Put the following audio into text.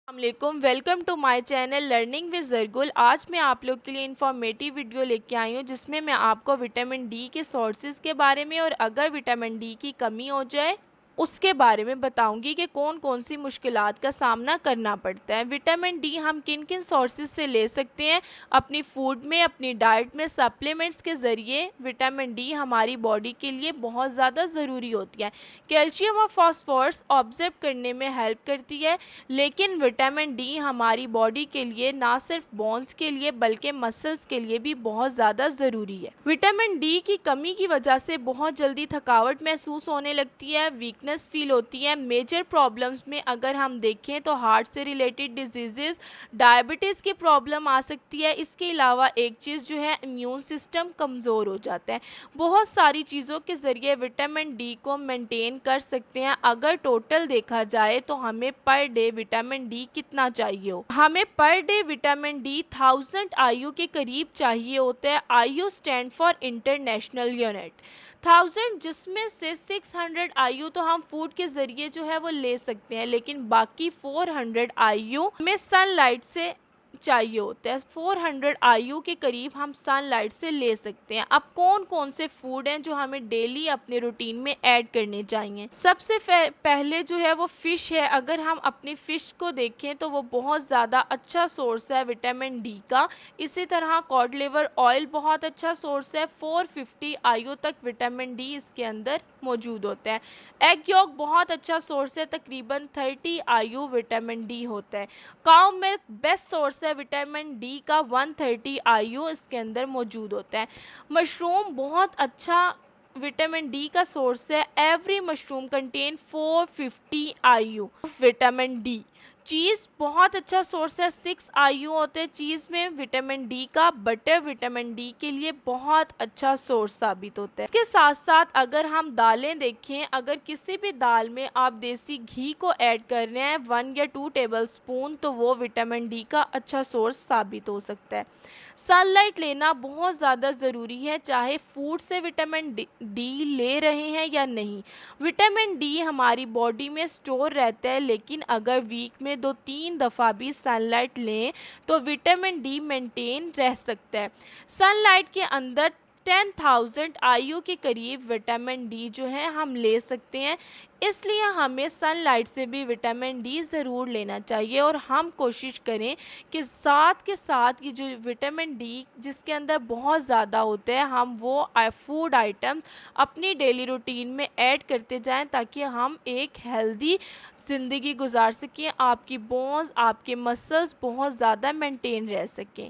अस्सलामुअलैकुम, welcome to my channel learning with Zargul. आज मैं आप लोग के लिए इन्फॉर्मेटिव वीडियो लेके आई हूँ जिसमें मैं आपको विटामिन डी के सोर्सेज के बारे में और अगर विटामिन डी की कमी हो जाए उसके बारे में बताऊंगी कि कौन कौन सी मुश्किलात का सामना करना पड़ता है। विटामिन डी हम किन किन सोर्सेज से ले सकते हैं अपनी फूड में, अपनी डाइट में, सप्लीमेंट्स के ज़रिए। विटामिन डी हमारी बॉडी के लिए बहुत ज़्यादा ज़रूरी होती है। कैल्शियम और फॉस्फोरस ऑब्जर्व करने में हेल्प करती है, लेकिन विटामिन डी हमारी बॉडी के लिए ना सिर्फ बोन्स के लिए बल्कि मसल्स के लिए भी बहुत ज़्यादा ज़रूरी है। विटामिन डी की कमी की वजह से बहुत जल्दी थकावट महसूस होने लगती है, वीकनेस फील होती है। मेजर प्रॉब्लम्स में अगर हम देखें तो हार्ट से रिलेटेड डिजीजेस, डायबिटीज़ की प्रॉब्लम आ सकती है। इसके अलावा एक चीज़ जो है, इम्यून सिस्टम कमज़ोर हो जाता है। बहुत सारी चीज़ों के ज़रिए विटामिन डी को मेंटेन कर सकते हैं। अगर टोटल देखा जाए तो हमें पर डे विटामिन डी कितना चाहिए हो, हमें पर डे विटामिन डी 1000 आयु के करीब चाहिए होता है। आयु स्टैंड फॉर इंटरनेशनल यूनिट 1000, जिसमें से 600 आयु तो हम फूड के जरिए जो है वो ले सकते हैं, लेकिन बाकी 400 आयु हमें सनलाइट से चाहिए होता है। 400 आयु के करीब हम सनलाइट से ले सकते हैं। अब कौन कौन से फूड हैं जो हमें डेली अपने रूटीन में ऐड करने चाहिए? सबसे पहले जो है वो फिश है। अगर हम अपनी फिश को देखें तो वो बहुत ज़्यादा अच्छा सोर्स है विटामिन डी का। इसी तरह कॉड लिवर ऑयल बहुत अच्छा सोर्स है। 450 आयु तक विटामिन डी इसके अंदर मौजूद होता है। एग यॉक बहुत अच्छा सोर्स है, तकरीबन 30 आयु विटामिन डी होता है। काउ मिल्क बेस्ट सोर्स है विटामिन डी का, 130 आयु इसके अंदर मौजूद होता है। मशरूम बहुत अच्छा विटामिन डी का सोर्स है। एवरी मशरूम कंटेन 450 आयु विटामिन डी। चीज़ बहुत अच्छा सोर्स है, 6 आयु होते हैं चीज़ में विटामिन डी का। बटर विटामिन डी के लिए बहुत अच्छा सोर्स साबित होता है। इसके साथ साथ अगर हम दालें देखें, अगर किसी भी दाल में आप देसी घी को ऐड कर रहे हैं 1 या 2 टेबल स्पून, तो वो विटामिन डी का अच्छा सोर्स साबित हो सकता है। सनलाइट लेना बहुत ज़्यादा ज़रूरी है, चाहे फूड से विटामिन डी ले रहे हैं या नहीं। विटामिन डी हमारी बॉडी में स्टोर रहता है, लेकिन अगर वीक में 2-3 दफ़ा भी सनलाइट लें तो विटामिन डी मेंटेन रह सकता है। सनलाइट के अंदर 10,000 आयु के करीब विटामिन डी जो है हम ले सकते हैं। इसलिए हमें सनलाइट से भी विटामिन डी ज़रूर लेना चाहिए और हम कोशिश करें कि साथ के साथ ये जो विटामिन डी जिसके अंदर बहुत ज़्यादा होते हैं, हम वो फूड आइटम्स अपनी डेली रूटीन में ऐड करते जाएं ताकि हम एक हेल्दी ज़िंदगी गुजार सकें, आपकी बोन्स, आपके मसल्स बहुत ज़्यादा मेंटेन रह सकें।